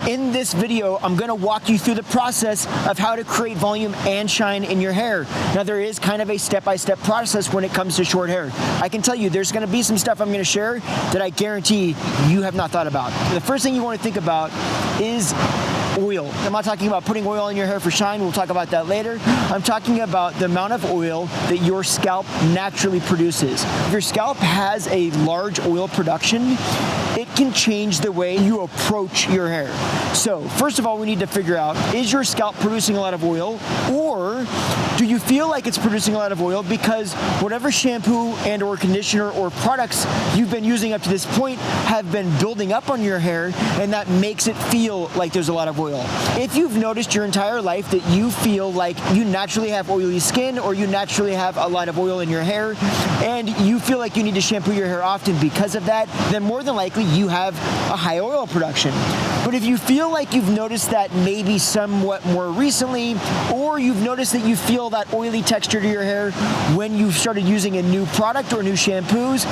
In this video, I'm gonna walk you through the process of how to create volume and shine in your hair. Now, there is kind of a step-by-step process when it comes to short hair. I can tell you there's gonna be some stuff I'm gonna share that I guarantee you have not thought about. The first thing you wanna think about is oil. I'm not talking about putting oil in your hair for shine. We'll talk about that later. I'm talking about the amount of oil that your scalp naturally produces. If your scalp has a large oil production, it can change the way you approach your hair. So first of all, we need to figure out, is your scalp producing a lot of oil, or do you feel like it's producing a lot of oil because whatever shampoo and or conditioner or products you've been using up to this point have been building up on your hair, and that makes it feel like there's a lot of oil. If you've noticed your entire life that you feel like you naturally have oily skin or you naturally have a lot of oil in your hair and you feel like you need to shampoo your hair often because of that, then more than likely you have a high oil production. But if you feel like you've noticed that maybe somewhat more recently, or you've noticed that you feel that oily texture to your hair when you've started using a new product or new shampoos,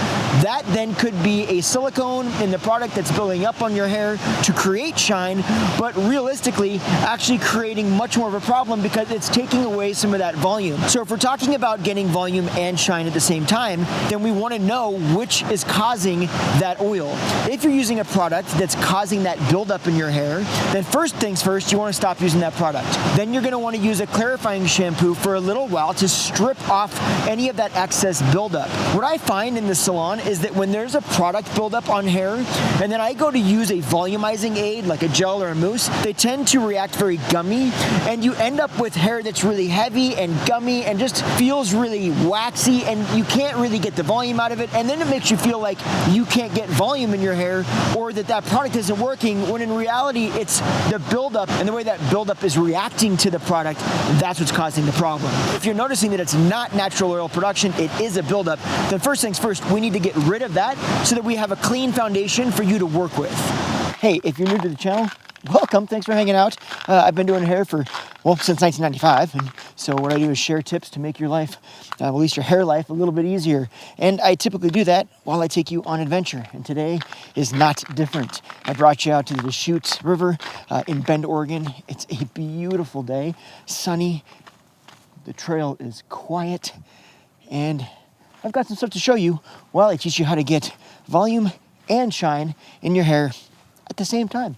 that then could be a silicone in the product that's building up on your hair to create shine, but realistically actually creating much more of a problem because it's taking away some of that volume. So if we're talking about getting volume and shine at the same time, then we want to know which is causing that oil. If you're using a product that's causing that buildup in your hair, then first things first, you want to stop using that product. Then you're going to want to use a clarifying shampoo for a little while to strip off any of that excess buildup. What I find in the salon is that when there's a product buildup on hair, and then I go to use a volumizing aid like a gel or a mousse, they tend to react very gummy, and you end up with hair that's really heavy and gummy and just feels really waxy, and you can't really get the volume out of it, and then it makes you feel like you can't get volume in your hair or that product isn't working, when in reality it's the buildup and the way that buildup is reacting to the product, that's what's causing the problem. If you're noticing that it's not natural oil production, it is a buildup, then first things first, we need to get rid of that so that we have a clean foundation for you to work with. Hey, if you're new to the channel, welcome, thanks for hanging out. I've been doing hair for, since 1995, and so what I do is share tips to make your life, at least your hair life, a little bit easier. And I typically do that while I take you on adventure, and today is not different. I brought you out to the Deschutes River in Bend, Oregon. It's a beautiful day, sunny, the trail is quiet, and I've got some stuff to show you while I teach you how to get volume and shine in your hair at the same time.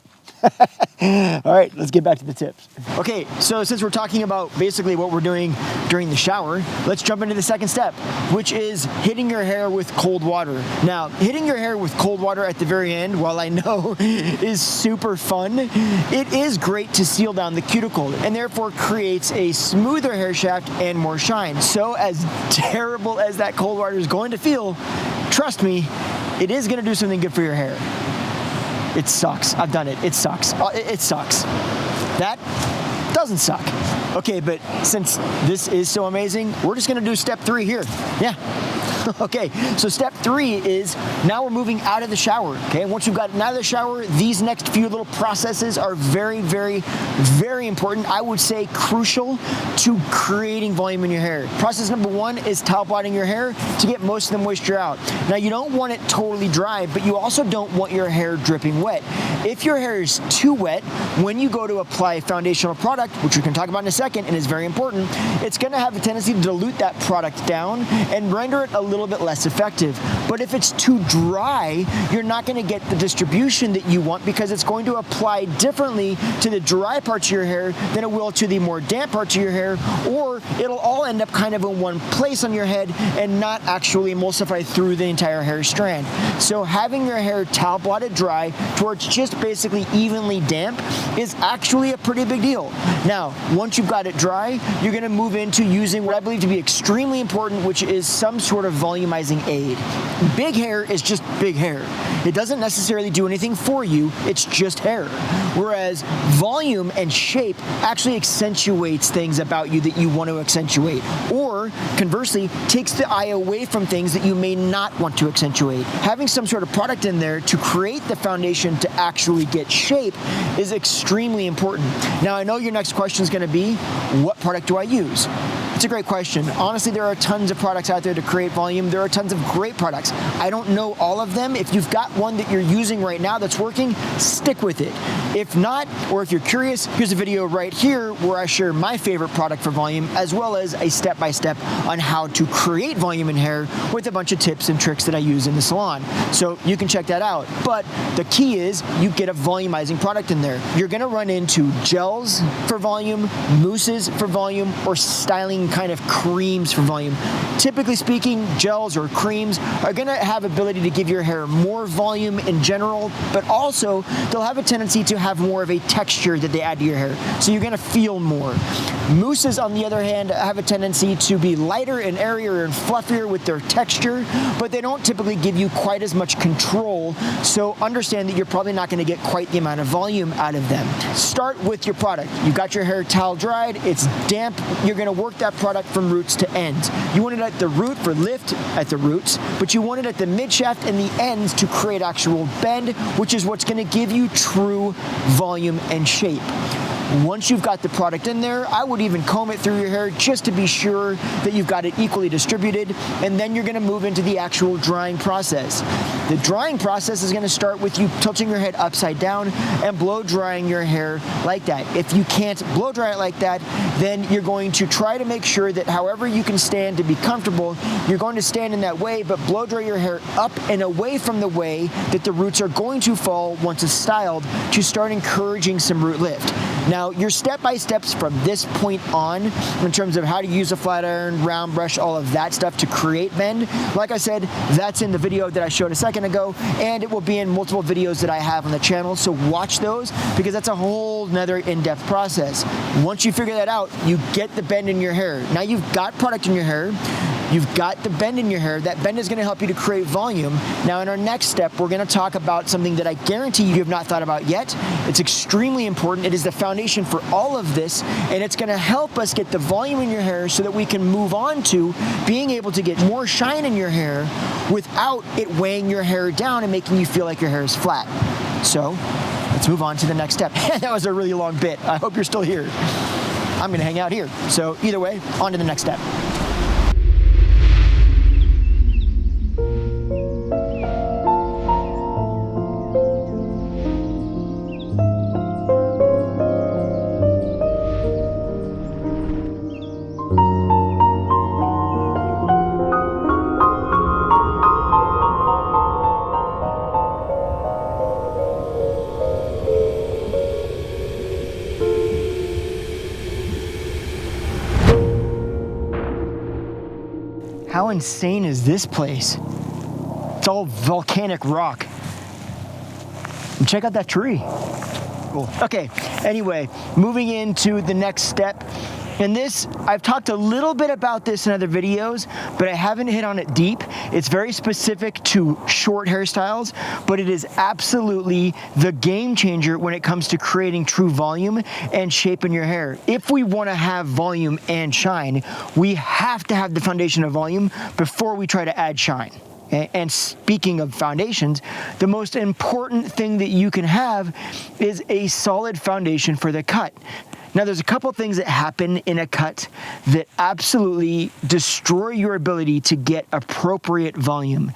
All right, let's get back to the tips. Okay, so since we're talking about basically what we're doing during the shower, let's jump into the second step, which is hitting your hair with cold water. Now, hitting your hair with cold water at the very end, while I know is super fun, it is great to seal down the cuticle and therefore creates a smoother hair shaft and more shine. So as terrible as that cold water is going to feel, trust me, it is going to do something good for your hair. It sucks. I've done it. It sucks. It sucks. That doesn't suck. Okay, but since this is so amazing, we're just going to do step 3 here. Yeah. Okay, so step 3 is now we're moving out of the shower. Okay, once you've gotten out of the shower, these next few little processes are very, very, very important. I would say crucial to creating volume in your hair. Process number 1 is towel blotting your hair to get most of the moisture out. Now, you don't want it totally dry, but you also don't want your hair dripping wet. If your hair is too wet, when you go to apply a foundational product, which we can talk about in a second and is very important, it's going to have a tendency to dilute that product down and render it a little bit less effective. But if it's too dry, you're not going to get the distribution that you want because it's going to apply differently to the dry parts of your hair than it will to the more damp parts of your hair, or it'll all end up kind of in one place on your head and not actually emulsify through the entire hair strand. So having your hair towel blotted dry to where it's just basically evenly damp is actually a pretty big deal. Now, once you've got it dry, you're going to move into using what I believe to be extremely important, which is some sort of volumizing aid. Big hair is just big hair. It doesn't necessarily do anything for you, it's just hair. Whereas volume and shape actually accentuates things about you that you want to accentuate, or conversely, takes the eye away from things that you may not want to accentuate. Having some sort of product in there to create the foundation to actually get shape is extremely important. Now, I know your next question is going to be, what product do I use? It's a great question. Honestly, there are tons of products out there to create volume. There are tons of great products. I don't know all of them. If you've got one that you're using right now that's working, stick with it. If not, or if you're curious, here's a video right here where I share my favorite product for volume, as well as a step-by-step on how to create volume in hair with a bunch of tips and tricks that I use in the salon. So you can check that out. But the key is you get a volumizing product in there. You're gonna run into gels for volume, mousses for volume, or styling kind of creams for volume. Typically speaking, gels or creams are gonna have ability to give your hair more volume in general, but also they'll have a tendency to have more of a texture that they add to your hair. So you're gonna feel more. Mousses, on the other hand, have a tendency to be lighter and airier and fluffier with their texture, but they don't typically give you quite as much control. So understand that you're probably not gonna get quite the amount of volume out of them. Start with your product. You got your hair towel dried, it's damp, you're gonna work that product from roots to ends. You want it at the root for lift at the roots, but you want it at the mid shaft and the ends to create actual bend, which is what's gonna give you true volume and shape. Once you've got the product in there, I would even comb it through your hair just to be sure that you've got it equally distributed, and then you're gonna move into the actual drying process. The drying process is gonna start with you tilting your head upside down and blow drying your hair like that. If you can't blow dry it like that, then you're going to try to make sure that however you can stand to be comfortable, you're going to stand in that way, but blow dry your hair up and away from the way that the roots are going to fall once it's styled, to start encouraging some root lift. Now, your step-by-steps from this point on, in terms of how to use a flat iron, round brush, all of that stuff to create bend, like I said, that's in the video that I showed a second ago, and it will be in multiple videos that I have on the channel, so watch those, because that's a whole nother in-depth process. Once you figure that out, you get the bend in your hair. Now you've got product in your hair, you've got the bend in your hair. That bend is gonna help you to create volume. Now in our next step, we're gonna talk about something that I guarantee you have not thought about yet. It's extremely important. It is the foundation for all of this, and it's gonna help us get the volume in your hair so that we can move on to being able to get more shine in your hair without it weighing your hair down and making you feel like your hair is flat. So let's move on to the next step. That was a really long bit. I hope you're still here. I'm gonna hang out here. So either way, on to the next step. How insane is this place? It's all volcanic rock. And check out that tree. Cool. Okay, anyway, moving into the next step. And this, I've talked a little bit about this in other videos, but I haven't hit on it deep. It's very specific to short hairstyles, but it is absolutely the game changer when it comes to creating true volume and shape in your hair. If we want to have volume and shine, we have to have the foundation of volume before we try to add shine. And speaking of foundations, the most important thing that you can have is a solid foundation for the cut. Now, there's a couple things that happen in a cut that absolutely destroy your ability to get appropriate volume.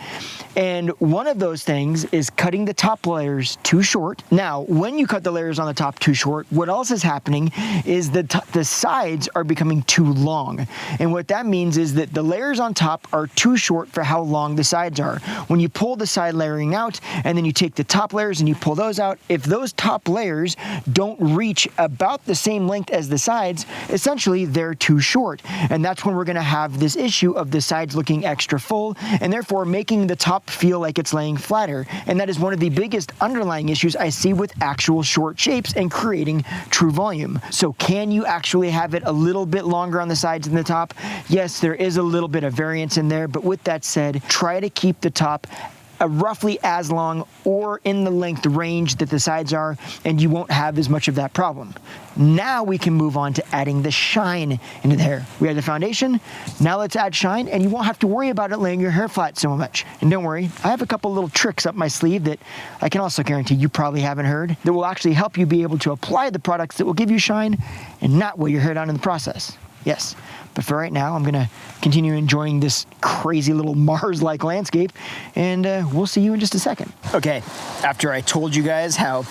And one of those things is cutting the top layers too short. Now, when you cut the layers on the top too short, what else is happening is that the sides are becoming too long. And what that means is that the layers on top are too short for how long the sides are. When you pull the side layering out and then you take the top layers and you pull those out, if those top layers don't reach about the same length as the sides, essentially they're too short. And that's when we're gonna have this issue of the sides looking extra full and therefore making the top feel like it's laying flatter. And that is one of the biggest underlying issues I see with actual short shapes and creating true volume. So can you actually have it a little bit longer on the sides than the top? Yes, there is a little bit of variance in there, but with that said, try to keep the top roughly as long or in the length range that the sides are, and you won't have as much of that problem. Now we can move on to adding the shine into the hair. We have the foundation, now let's add shine, and you won't have to worry about it laying your hair flat so much. And don't worry, I have a couple little tricks up my sleeve that I can also guarantee you probably haven't heard that will actually help you be able to apply the products that will give you shine and not weigh your hair down in the process. Yes, but for right now, I'm gonna continue enjoying this crazy little Mars-like landscape, and we'll see you in just a second. Okay, after I told you guys how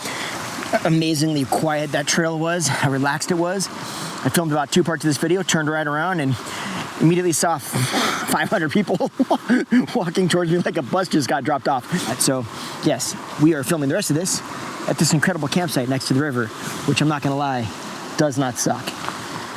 amazingly quiet that trail was, how relaxed it was. I filmed about 2 parts of this video, turned right around, and immediately saw 500 people walking towards me like a bus just got dropped off. So, yes, we are filming the rest of this at this incredible campsite next to the river, which I'm not gonna lie, does not suck.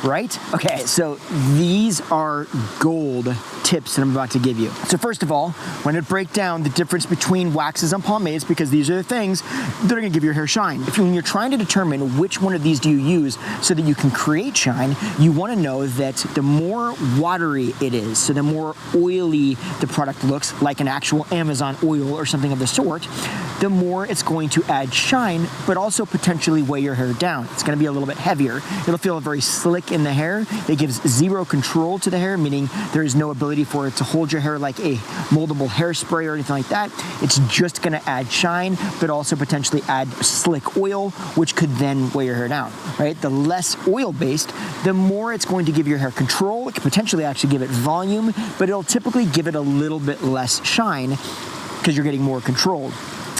Right? Okay, so these are gold tips that I'm about to give you. So first of all, when it break down the difference between waxes and pomades, because these are the things that are gonna give your hair shine. When you're trying to determine which one of these do you use so that you can create shine, you wanna know that the more watery it is, so the more oily the product looks, like an actual Amazon oil or something of the sort, the more it's going to add shine, but also potentially weigh your hair down. It's gonna be a little bit heavier. It'll feel very slick in the hair. It gives zero control to the hair, meaning there is no ability for it to hold your hair like a moldable hairspray or anything like that. It's just gonna add shine, but also potentially add slick oil, which could then weigh your hair down, right? The less oil-based, the more it's going to give your hair control. It could potentially actually give it volume, but it'll typically give it a little bit less shine because you're getting more controlled.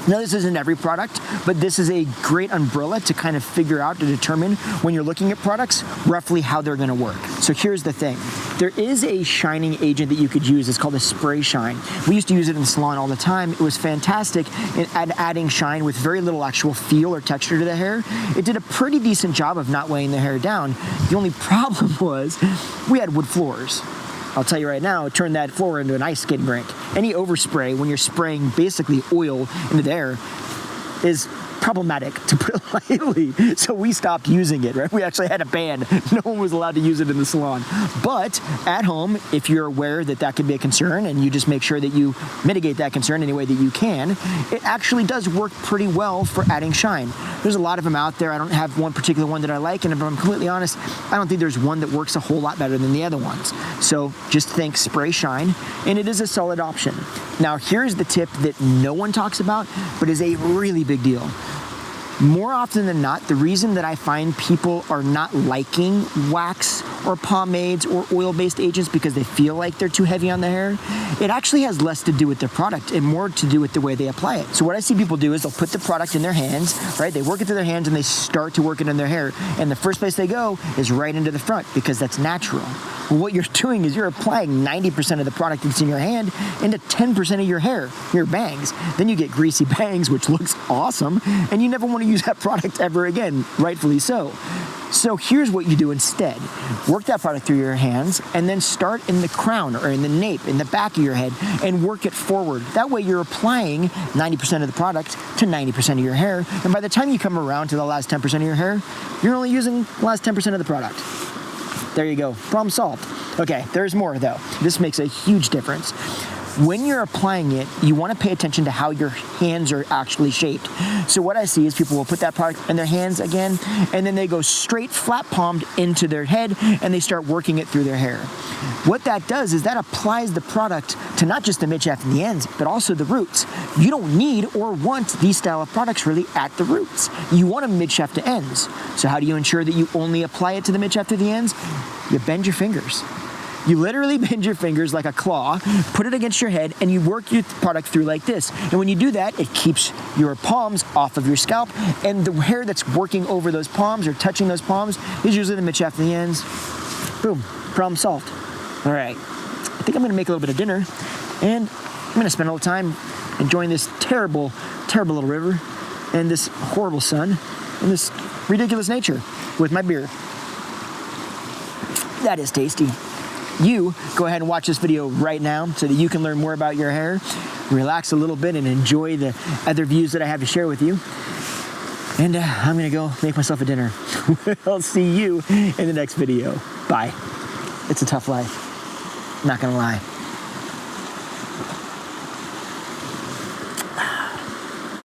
Now, this isn't every product, but this is a great umbrella to kind of figure out, to determine when you're looking at products, roughly how they're gonna work. So here's the thing. There is a shining agent that you could use. It's called a spray shine. We used to use it in the salon all the time. It was fantastic in adding shine with very little actual feel or texture to the hair. It did a pretty decent job of not weighing the hair down. The only problem was we had wood floors. I'll tell you right now, turn that floor into an ice skating rink. Any overspray, when you're spraying basically oil into the air, is problematic, to put it lightly. So we stopped using it, right? We actually had a ban. No one was allowed to use it in the salon. But at home, if you're aware that that could be a concern and you just make sure that you mitigate that concern any way that you can, it actually does work pretty well for adding shine. There's a lot of them out there. I don't have one particular one that I like, and if I'm completely honest, I don't think there's one that works a whole lot better than the other ones. So just think spray shine, and it is a solid option. Now, here's the tip that no one talks about, but is a really big deal. More often than not, the reason that I find people are not liking wax or pomades or oil-based agents because they feel like they're too heavy on the hair, it actually has less to do with their product and more to do with the way they apply it. So what I see people do is they'll put the product in their hands, right? They work it through their hands and they start to work it in their hair. And the first place they go is right into the front because that's natural. Well, what you're doing is you're applying 90% of the product that's in your hand into 10% of your hair, your bangs. Then you get greasy bangs, which looks awesome, and you never want to use that product ever again, rightfully so. So here's what you do instead. Work that product through your hands and then start in the crown or in the nape, in the back of your head, and work it forward. That way you're applying 90% of the product to 90% of your hair, and by the time you come around to the last 10% of your hair, you're only using the last 10% of the product. There you go, problem solved. Okay, there's more though. This makes a huge difference. When you're applying it, you want to pay attention to how your hands are actually shaped. So what I see is people will put that product in their hands again, and then they go straight flat palmed into their head, and they start working it through their hair. What that does is that applies the product to not just the midshaft and the ends, but also the roots. You don't need or want these style of products really at the roots. You want them midshaft to ends. So how do you ensure that you only apply it to the midshaft to the ends? You bend your fingers. You literally bend your fingers like a claw, put it against your head, and you work your product through like this. And when you do that, it keeps your palms off of your scalp, and the hair that's working over those palms or touching those palms is usually the midshaft and the ends. Boom, problem solved. All right, I think I'm gonna make a little bit of dinner, and I'm gonna spend all the time enjoying this terrible, terrible little river, and this horrible sun, and this ridiculous nature with my beer. That is tasty. You go ahead and watch this video right now so that you can learn more about your hair, relax a little bit, and enjoy the other views that I have to share with you. And I'm gonna go make myself a dinner. I'll see you in the next video. Bye. It's a tough life, not gonna lie.